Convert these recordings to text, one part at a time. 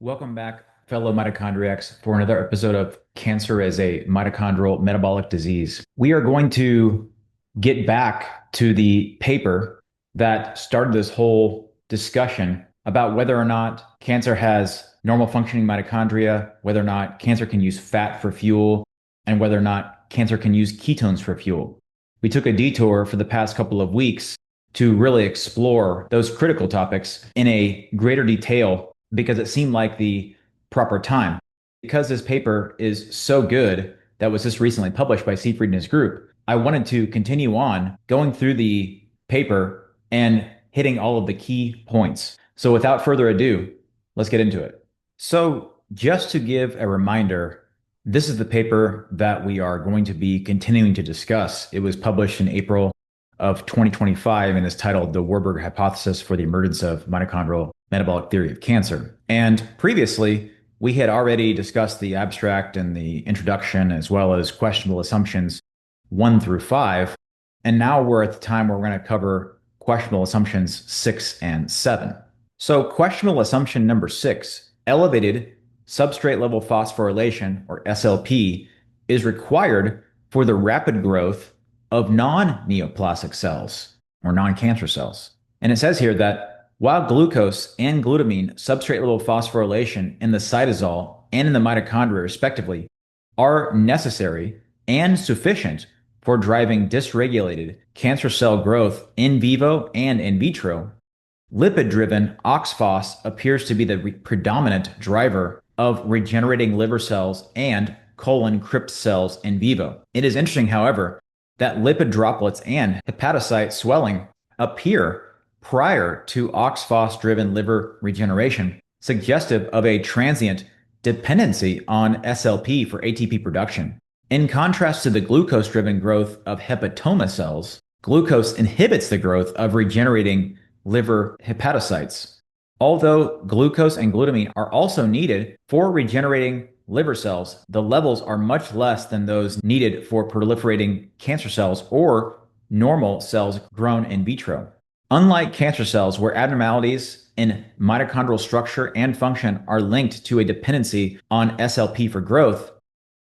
Welcome back, fellow mitochondriacs, for another episode of Cancer as a Mitochondrial Metabolic Disease. We are going to get back to the paper that started this whole discussion about whether or not cancer has normal functioning mitochondria, whether or not cancer can use fat for fuel, and whether or not cancer can use ketones for fuel. We took a detour for the past couple of weeks to really explore those critical topics in a greater detail because it seemed like the proper time. Because this paper is so good that was just recently published by Seyfried and his group, I wanted to continue on going through the paper and hitting all of the key points. So without further ado, let's get into it. So just to give a reminder, this is the paper that we are going to be continuing to discuss. It was published in April of 2025 and is titled The Warburg Hypothesis for the Emergence of Mitochondrial Metabolic Theory of Cancer. And previously, we had already discussed the abstract and the introduction, as well as questionable assumptions 1 through 5. And now we're at the time where we're going to cover questionable assumptions 6 and 7. So questionable assumption number 6, elevated substrate level phosphorylation, or SLP, is required for the rapid growth of non-neoplastic cells, or non-cancer cells. And it says here that while glucose and glutamine substrate level phosphorylation in the cytosol and in the mitochondria, respectively, are necessary and sufficient for driving dysregulated cancer cell growth in vivo and in vitro, lipid-driven OXPHOS appears to be the predominant driver of regenerating liver cells and colon crypt cells in vivo. It is interesting, however, that lipid droplets and hepatocyte swelling appear prior to OXPHOS-driven liver regeneration, suggestive of a transient dependency on SLP for ATP production. In contrast to the glucose-driven growth of hepatoma cells, glucose inhibits the growth of regenerating liver hepatocytes. Although glucose and glutamine are also needed for regenerating liver cells, the levels are much less than those needed for proliferating cancer cells or normal cells grown in vitro. Unlike cancer cells, where abnormalities in mitochondrial structure and function are linked to a dependency on SLP for growth,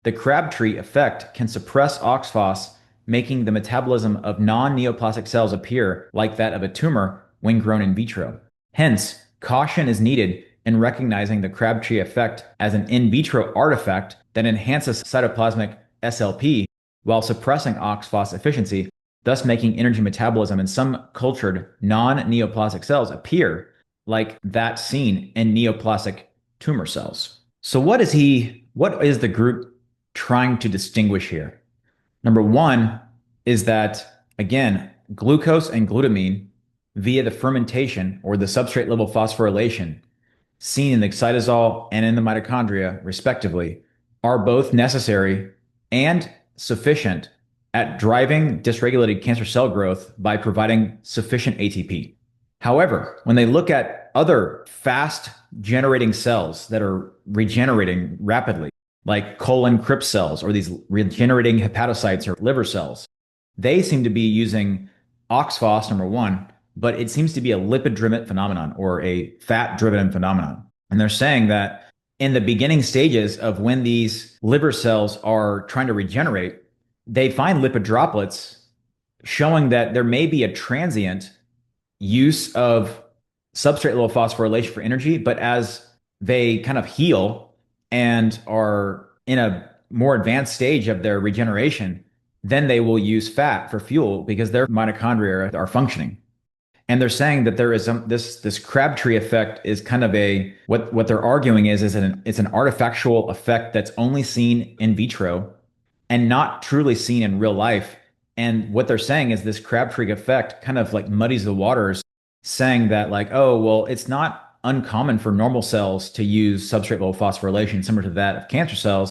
the Crabtree effect can suppress OXPHOS, making the metabolism of non-neoplastic cells appear like that of a tumor when grown in vitro. Hence, caution is needed in recognizing the Crabtree effect as an in vitro artifact that enhances cytoplasmic SLP while suppressing OXPHOS efficiency, thus making energy metabolism in some cultured non-neoplastic cells appear like that seen in neoplastic tumor cells. So what is the group trying to distinguish here? Number one is that, again, glucose and glutamine via the fermentation or the substrate level phosphorylation seen in the cytosol and in the mitochondria, respectively, are both necessary and sufficient at driving dysregulated cancer cell growth by providing sufficient ATP. However, when they look at other fast generating cells that are regenerating rapidly, like colon crypt cells or these regenerating hepatocytes or liver cells, they seem to be using OXPHOS, number one, but it seems to be a lipid-driven phenomenon or a fat-driven phenomenon. And they're saying that in the beginning stages of when these liver cells are trying to regenerate, they find lipid droplets showing that there may be a transient use of substrate level phosphorylation for energy, but as they kind of heal and are in a more advanced stage of their regeneration, then they will use fat for fuel because their mitochondria are functioning. And they're saying that there is this Crabtree effect is kind of what they're arguing is it's an artifactual effect that's only seen in vitro and not truly seen in real life. And what they're saying is this Crabtree effect kind of like muddies the waters, saying that like, oh, well, it's not uncommon for normal cells to use substrate level phosphorylation similar to that of cancer cells,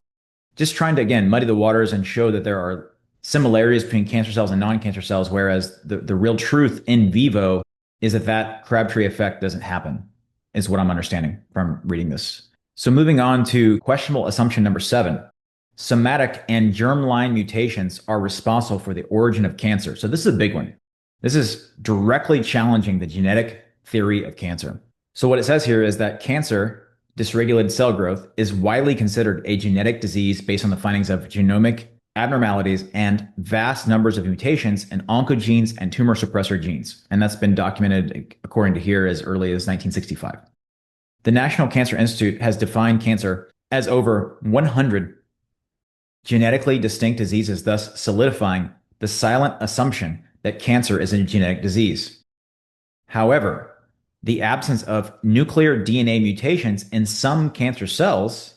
just trying to, again, muddy the waters and show that there are similarities between cancer cells and non-cancer cells, whereas the real truth in vivo is that Crabtree effect doesn't happen, is what I'm understanding from reading this. So moving on to questionable assumption number 7. Somatic and germline mutations are responsible for the origin of cancer. So this is a big one. This is directly challenging the genetic theory of cancer. So what it says here is that cancer dysregulated cell growth is widely considered a genetic disease based on the findings of genomic abnormalities and vast numbers of mutations in oncogenes and tumor suppressor genes. And that's been documented, according to here, as early as 1965. The National Cancer Institute has defined cancer as over 100 genetically distinct diseases, thus solidifying the silent assumption that cancer is a genetic disease. However, the absence of nuclear DNA mutations in some cancer cells,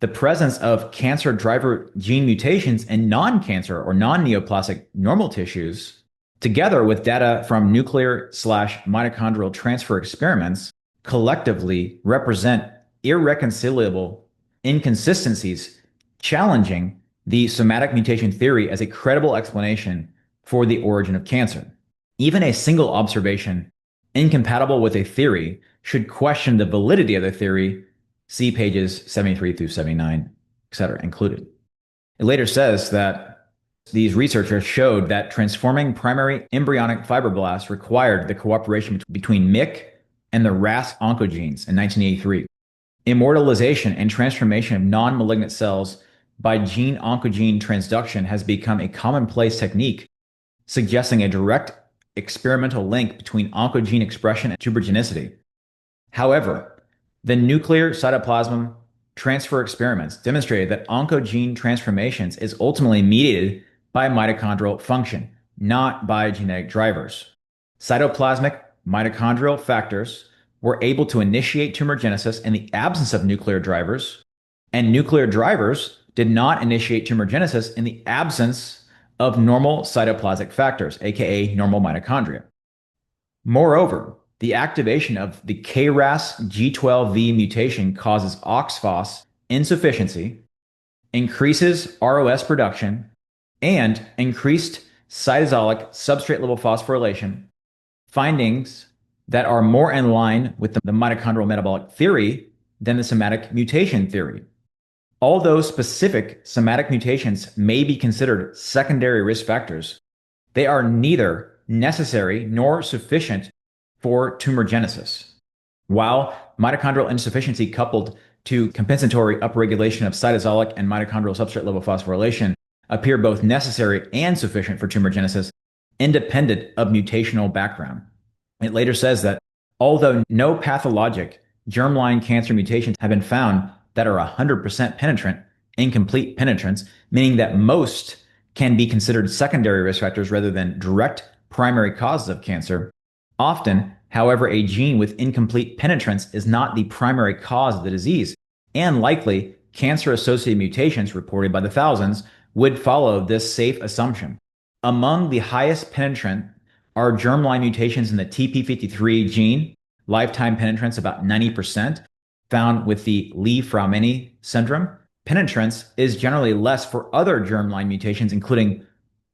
the presence of cancer driver gene mutations in non-cancer or non-neoplastic normal tissues, together with data from nuclear/mitochondrial transfer experiments, collectively represent irreconcilable inconsistencies challenging the somatic mutation theory as a credible explanation for the origin of cancer. Even a single observation incompatible with a theory should question the validity of the theory. See pages 73 through 79, etc. included. It later says that these researchers showed that transforming primary embryonic fibroblasts required the cooperation between MYC and the RAS oncogenes in 1983. Immortalization and transformation of non-malignant cells by gene-oncogene transduction has become a commonplace technique, suggesting a direct experimental link between oncogene expression and tumorigenicity. However, the nuclear cytoplasm transfer experiments demonstrated that oncogene transformations is ultimately mediated by mitochondrial function, not by genetic drivers. Cytoplasmic mitochondrial factors were able to initiate tumorigenesis in the absence of nuclear drivers, and nuclear drivers did not initiate tumorigenesis in the absence of normal cytoplasmic factors, aka normal mitochondria. Moreover, the activation of the KRAS G12V mutation causes OXPHOS insufficiency, increases ROS production, and increased cytosolic substrate level phosphorylation, findings that are more in line with the mitochondrial metabolic theory than the somatic mutation theory. Although specific somatic mutations may be considered secondary risk factors, they are neither necessary nor sufficient for tumorigenesis. While mitochondrial insufficiency coupled to compensatory upregulation of cytosolic and mitochondrial substrate level phosphorylation appear both necessary and sufficient for tumorigenesis, independent of mutational background. It later says that although no pathologic germline cancer mutations have been found that are 100% penetrant, incomplete penetrance, meaning that most can be considered secondary risk factors rather than direct primary causes of cancer. Often, however, a gene with incomplete penetrance is not the primary cause of the disease, and likely cancer-associated mutations reported by the thousands would follow this safe assumption. Among the highest penetrant are germline mutations in the TP53 gene, lifetime penetrance about 90%, found with the Li-Fraumeni syndrome. Penetrance is generally less for other germline mutations, including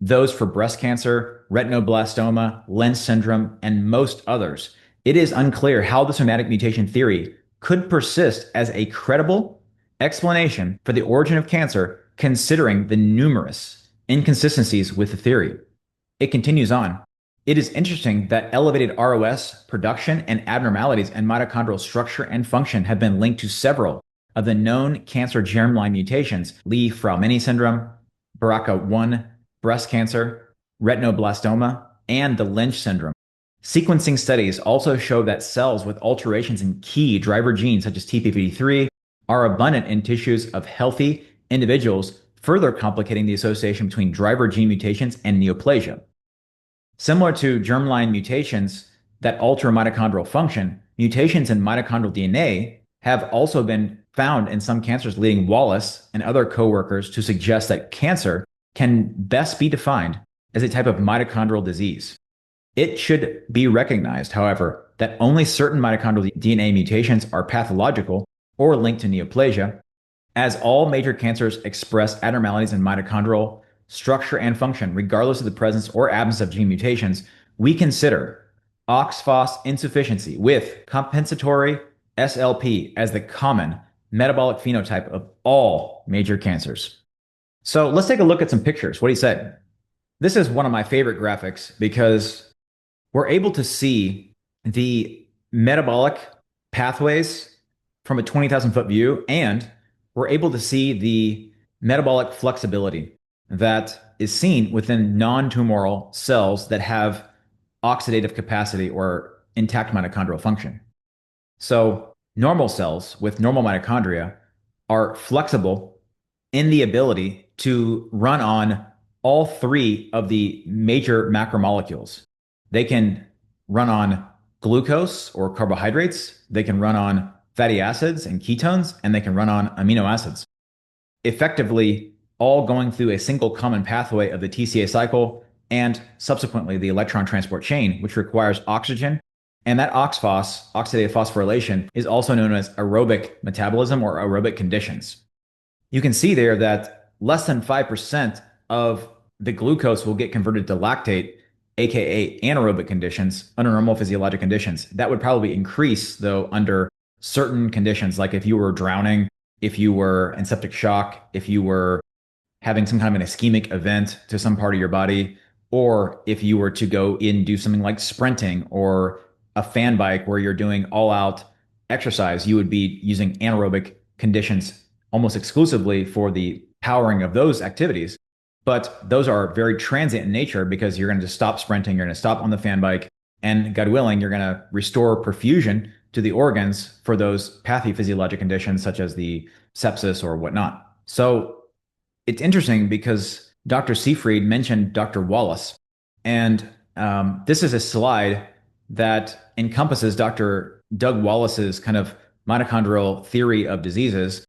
those for breast cancer, retinoblastoma, Lynch syndrome, and most others. It is unclear how the somatic mutation theory could persist as a credible explanation for the origin of cancer, considering the numerous inconsistencies with the theory. It continues on. It is interesting that elevated ROS production and abnormalities in mitochondrial structure and function have been linked to several of the known cancer germline mutations: Li-Fraumeni syndrome, BRCA1, breast cancer, retinoblastoma, and the Lynch syndrome. Sequencing studies also show that cells with alterations in key driver genes such as TP53 are abundant in tissues of healthy individuals, further complicating the association between driver gene mutations and neoplasia. Similar to germline mutations that alter mitochondrial function, mutations in mitochondrial DNA have also been found in some cancers, leading Wallace and other co-workers to suggest that cancer can best be defined as a type of mitochondrial disease. It should be recognized, however, that only certain mitochondrial DNA mutations are pathological or linked to neoplasia, as all major cancers express abnormalities in mitochondrial structure and function, regardless of the presence or absence of gene mutations. We consider OXPHOS insufficiency with compensatory SLP as the common metabolic phenotype of all major cancers. So let's take a look at some pictures. What he said. This is one of my favorite graphics because we're able to see the metabolic pathways from a 20,000 foot view, and we're able to see the metabolic flexibility that is seen within non-tumoral cells that have oxidative capacity or intact mitochondrial function. So normal cells with normal mitochondria are flexible in the ability to run on all three of the major macromolecules. They can run on glucose or carbohydrates, they can run on fatty acids and ketones, and they can run on amino acids, effectively all going through a single common pathway of the TCA cycle and subsequently the electron transport chain, which requires oxygen. And that OXPHOS, oxidative phosphorylation, is also known as aerobic metabolism or aerobic conditions. You can see there that less than 5% of the glucose will get converted to lactate, aka anaerobic conditions, under normal physiologic conditions. That would probably increase, though, under certain conditions, like if you were drowning, if you were in septic shock, if you were having some kind of an ischemic event to some part of your body, or if you were to go in do something like sprinting or a fan bike where you're doing all out exercise, you would be using anaerobic conditions almost exclusively for the powering of those activities. But those are very transient in nature because you're going to just stop sprinting, you're going to stop on the fan bike, and God willing, you're going to restore perfusion to the organs for those pathophysiologic conditions such as the sepsis or whatnot. So it's interesting because Dr. Seyfried mentioned Dr. Wallace, and this is a slide that encompasses Dr. Doug Wallace's kind of mitochondrial theory of diseases.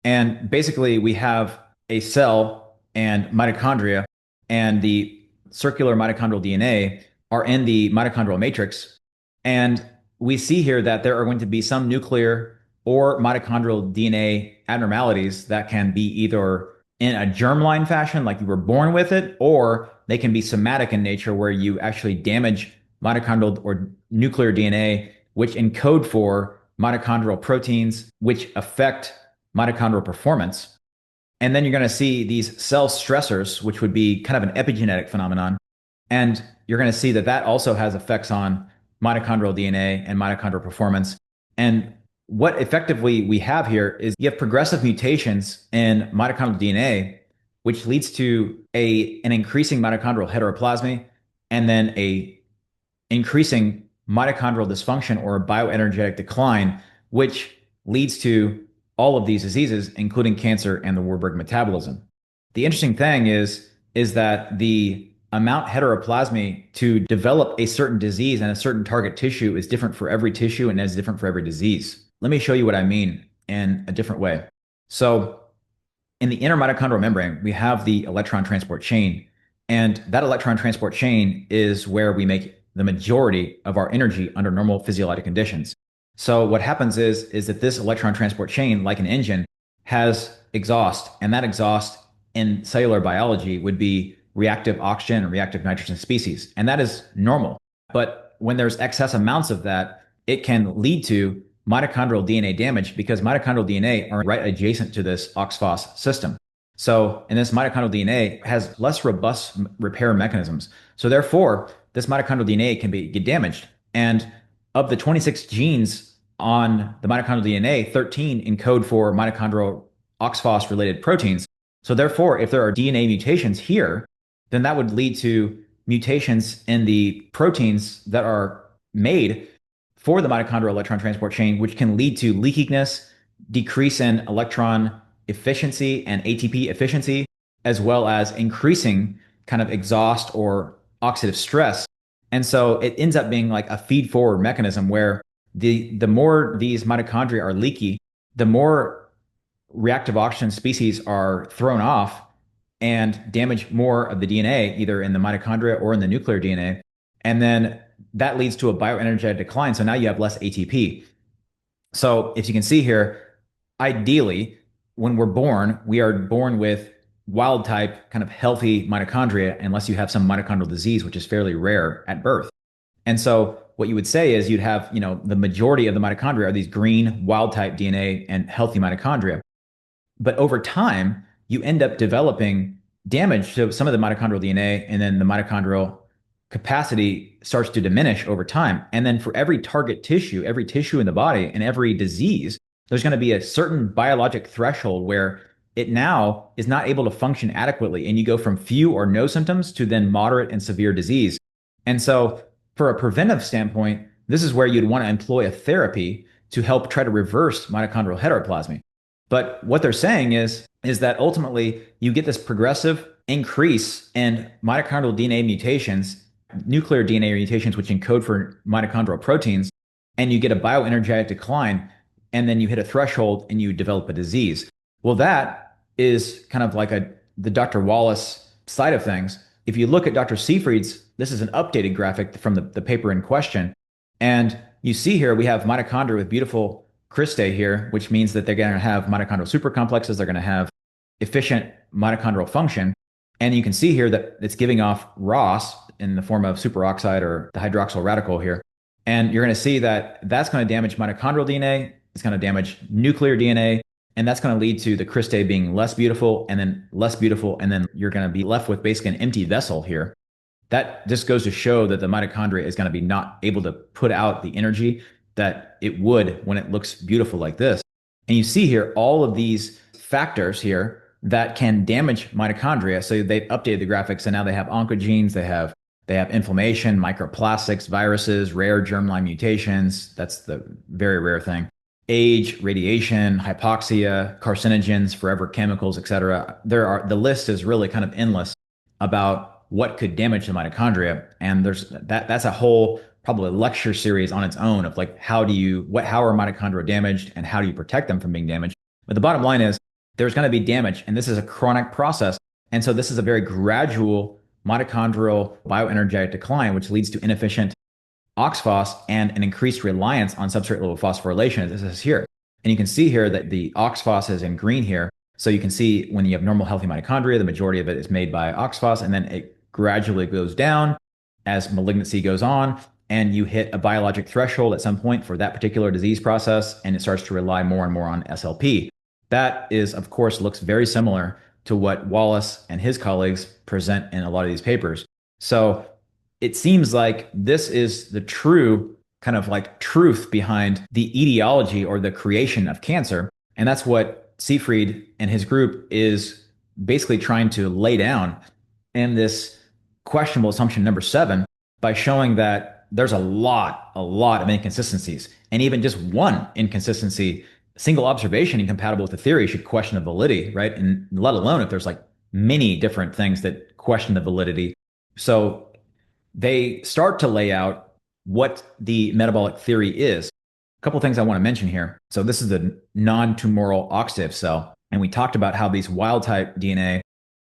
And basically, we have a cell and mitochondria, and the circular mitochondrial DNA are in the mitochondrial matrix. And we see here that there are going to be some nuclear or mitochondrial DNA abnormalities that can be either in a germline fashion, like you were born with it, or they can be somatic in nature, where you actually damage mitochondrial or nuclear DNA, which encode for mitochondrial proteins, which affect mitochondrial performance. And then you're going to see these cell stressors, which would be kind of an epigenetic phenomenon. And you're going to see that that also has effects on mitochondrial DNA and mitochondrial performance. And what effectively we have here is you have progressive mutations in mitochondrial DNA, which leads to an increasing mitochondrial heteroplasmy and then a increasing mitochondrial dysfunction or bioenergetic decline, which leads to all of these diseases, including cancer and the Warburg metabolism. The interesting thing is that the amount heteroplasmy to develop a certain disease and a certain target tissue is different for every tissue and is different for every disease. Let me show you what I mean in a different way. So in the inner mitochondrial membrane, we have the electron transport chain, and that electron transport chain is where we make the majority of our energy under normal physiologic conditions. So what happens is that this electron transport chain, like an engine, has exhaust, and that exhaust in cellular biology would be reactive oxygen and reactive nitrogen species. And that is normal. But when there's excess amounts of that, it can lead to mitochondrial DNA damage because mitochondrial DNA are right adjacent to this OXPHOS system. So, and this mitochondrial DNA has less robust repair mechanisms. So therefore, this mitochondrial DNA can get damaged. And of the 26 genes on the mitochondrial DNA, 13 encode for mitochondrial OXPHOS related proteins. So therefore, if there are DNA mutations here, then that would lead to mutations in the proteins that are made for the mitochondrial electron transport chain, which can lead to leakiness, decrease in electron efficiency and ATP efficiency, as well as increasing kind of exhaust or oxidative stress. And so it ends up being like a feed forward mechanism where the more these mitochondria are leaky, the more reactive oxygen species are thrown off and damage more of the DNA, either in the mitochondria or in the nuclear DNA. And then that leads to a bioenergetic decline. So now you have less ATP. So if you can see here, ideally, when we're born, we are born with wild type, kind of healthy mitochondria, unless you have some mitochondrial disease, which is fairly rare at birth. And so what you would say is you'd have, the majority of the mitochondria are these green wild type DNA and healthy mitochondria. But over time, you end up developing damage to some of the mitochondrial DNA, and then the mitochondrial capacity starts to diminish over time. And then for every target tissue, every tissue in the body, and every disease, there's going to be a certain biologic threshold where it now is not able to function adequately. And you go from few or no symptoms to then moderate and severe disease. And so, for a preventive standpoint, this is where you'd want to employ a therapy to help try to reverse mitochondrial heteroplasmy. But what they're saying is that ultimately you get this progressive increase in mitochondrial DNA mutations, nuclear DNA mutations, which encode for mitochondrial proteins, and you get a bioenergetic decline, and then you hit a threshold and you develop a disease. Well, that is kind of like the Dr. Wallace side of things. If you look at Dr. Seyfried's, this is an updated graphic from the paper in question. And you see here we have mitochondria with beautiful cristae here, which means that they're going to have mitochondrial supercomplexes. They're going to have efficient mitochondrial function. And you can see here that it's giving off ROS in the form of superoxide or the hydroxyl radical here. And you're going to see that that's going to damage mitochondrial DNA. It's going to damage nuclear DNA. And that's going to lead to the cristae being less beautiful and then less beautiful. And then you're going to be left with basically an empty vessel here. That just goes to show that the mitochondria is going to be not able to put out the energy that it would when it looks beautiful like this. And you see here all of these factors here that can damage mitochondria. So they've updated the graphics, and now they have oncogenes, they have inflammation, microplastics, viruses, rare germline mutations. That's the very rare thing. Age, radiation, hypoxia, carcinogens, forever chemicals, etc. The list is really kind of endless about what could damage the mitochondria. And that's a whole probably lecture series on its own of like how are mitochondria damaged and how do you protect them from being damaged. But the bottom line is there's going to be damage, and this is a chronic process. And so this is a very gradual mitochondrial bioenergetic decline, which leads to inefficient OXPHOS and an increased reliance on substrate level phosphorylation, as this is here. And you can see here that the OXPHOS is in green here. So you can see when you have normal healthy mitochondria, the majority of it is made by OXPHOS, and then it gradually goes down as malignancy goes on, and you hit a biologic threshold at some point for that particular disease process, and it starts to rely more and more on SLP. That is, of course, looks very similar to what Wallace and his colleagues present in a lot of these papers. So it seems like this is the true kind of like truth behind the etiology or the creation of cancer. And that's what Seyfried and his group is basically trying to lay down in this questionable assumption number 7 by showing that there's a lot of inconsistencies. And even just one inconsistency, single observation incompatible with the theory should question the validity, right? And let alone if there's like many different things that question the validity. So they start to lay out what the metabolic theory is. A couple of things I want to mention here. So this is the non-tumoral oxidative cell. And we talked about how these wild type DNA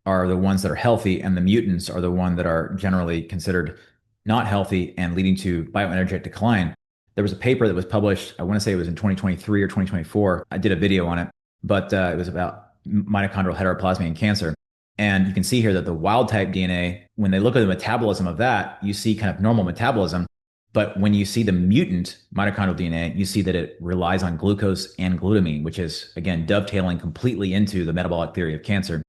are the ones that are healthy and the mutants are the ones that are generally considered not healthy and leading to bioenergetic decline. There was a paper that was published, I want to say it was in 2023 or 2024. I did a video on it, but it was about mitochondrial heteroplasmy and cancer. And you can see here that the wild type DNA, when they look at the metabolism of that, you see kind of normal metabolism. But when you see the mutant mitochondrial DNA, you see that it relies on glucose and glutamine, which is, again, dovetailing completely into the metabolic theory of cancer.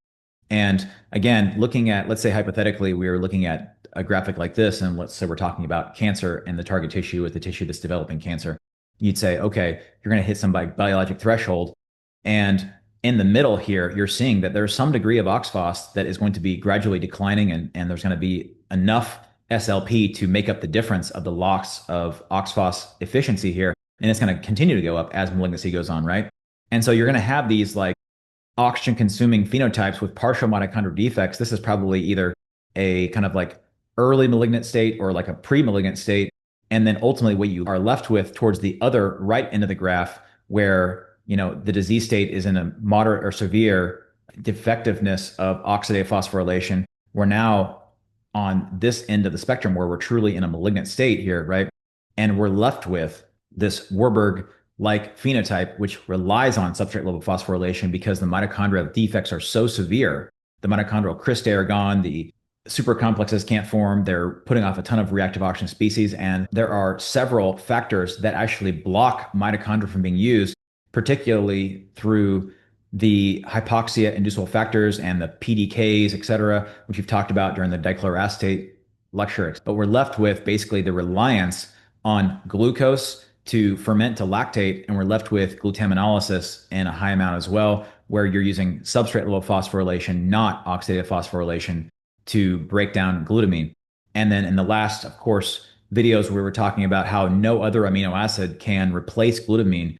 And again, looking at, let's say hypothetically, we were looking at a graphic like this, and let's say we're talking about cancer and the target tissue with the tissue that's developing cancer. You'd say, okay, you're going to hit some biologic threshold. And in the middle here, you're seeing that there's some degree of OXPHOS that is going to be gradually declining, and there's going to be enough SLP to make up the difference of the loss of OXPHOS efficiency here. And it's going to continue to go up as malignancy goes on, right? And so you're going to have these like oxygen consuming phenotypes with partial mitochondrial defects. This is probably either a kind of like early malignant state or like a pre-malignant state. And then ultimately what you are left with towards the other right end of the graph where, you know, the disease state is in a moderate or severe defectiveness of oxidative phosphorylation. We're now on this end of the spectrum where we're truly in a malignant state here, right? And we're left with this Warburg-like phenotype, which relies on substrate level phosphorylation because the mitochondrial defects are so severe. The mitochondrial cristae are gone, the supercomplexes can't form, they're putting off a ton of reactive oxygen species, and there are several factors that actually block mitochondria from being used, particularly through the hypoxia inducible factors and the PDKs, et cetera, which we've talked about during the dichloroacetate lecture. But we're left with basically the reliance on glucose to ferment to lactate, and we're left with glutaminolysis in a high amount as well, where you're using substrate level phosphorylation, not oxidative phosphorylation, to break down glutamine. And then in the last, of course, videos, we were talking about how no other amino acid can replace glutamine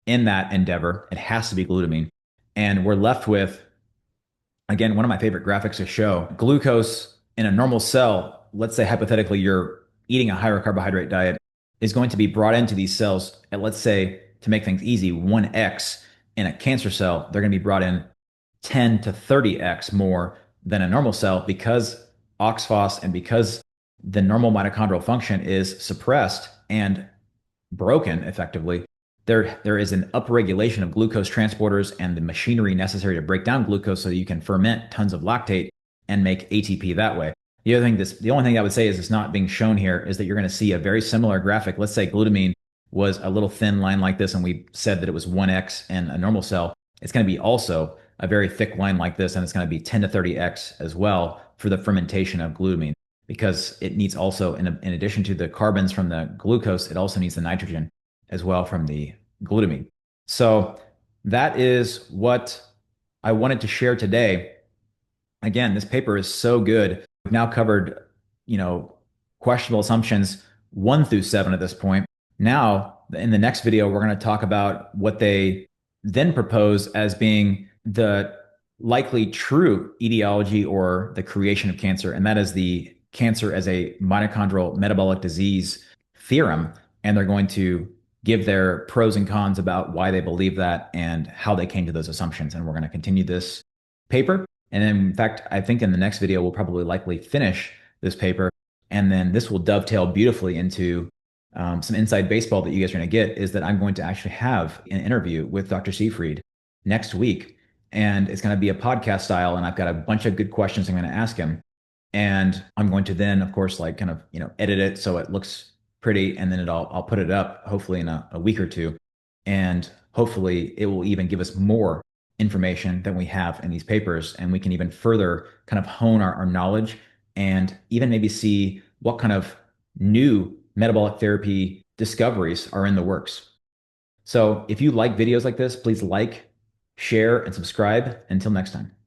in that endeavor. It has to be glutamine. And we're left with, again, one of my favorite graphics to show glucose in a normal cell. Let's say hypothetically you're eating a higher carbohydrate diet, is going to be brought into these cells at, let's say, to make things easy, 1x. In a cancer cell, they're going to be brought in 10 to 30x more than a normal cell, because oxphos and because the normal mitochondrial function is suppressed and broken effectively. There is an upregulation of glucose transporters and the machinery necessary to break down glucose so that you can ferment tons of lactate and make ATP that way. The only thing I would say is it's not being shown here is that you're going to see a very similar graphic. Let's say glutamine was a little thin line like this, and we said that it was 1x in a normal cell. It's going to be also a very thick line like this, and it's going to be 10 to 30x as well for the fermentation of glutamine, because it needs also, in addition to the carbons from the glucose, it also needs the nitrogen as well from the glutamine. So that is what I wanted to share today. Again, this paper is so good. We've now covered, questionable assumptions 1 through 7 at this point. Now, in the next video, we're going to talk about what they then propose as being the likely true etiology or the creation of cancer, and that is the cancer as a mitochondrial metabolic disease theorem. And they're going to give their pros and cons about why they believe that and how they came to those assumptions. And we're going to continue this paper. And in fact, I think in the next video, we'll probably likely finish this paper. And then this will dovetail beautifully into some inside baseball that you guys are going to get, is that I'm going to actually have an interview with Dr. Seyfried next week. And it's going to be a podcast style. And I've got a bunch of good questions I'm going to ask him. And I'm going to then, of course, edit it so it looks pretty. And then I'll put it up hopefully in a week or two. And hopefully it will even give us more information than we have in these papers. And we can even further kind of hone our knowledge and even maybe see what kind of new metabolic therapy discoveries are in the works. So if you like videos like this, please like, share, and subscribe. Until next time.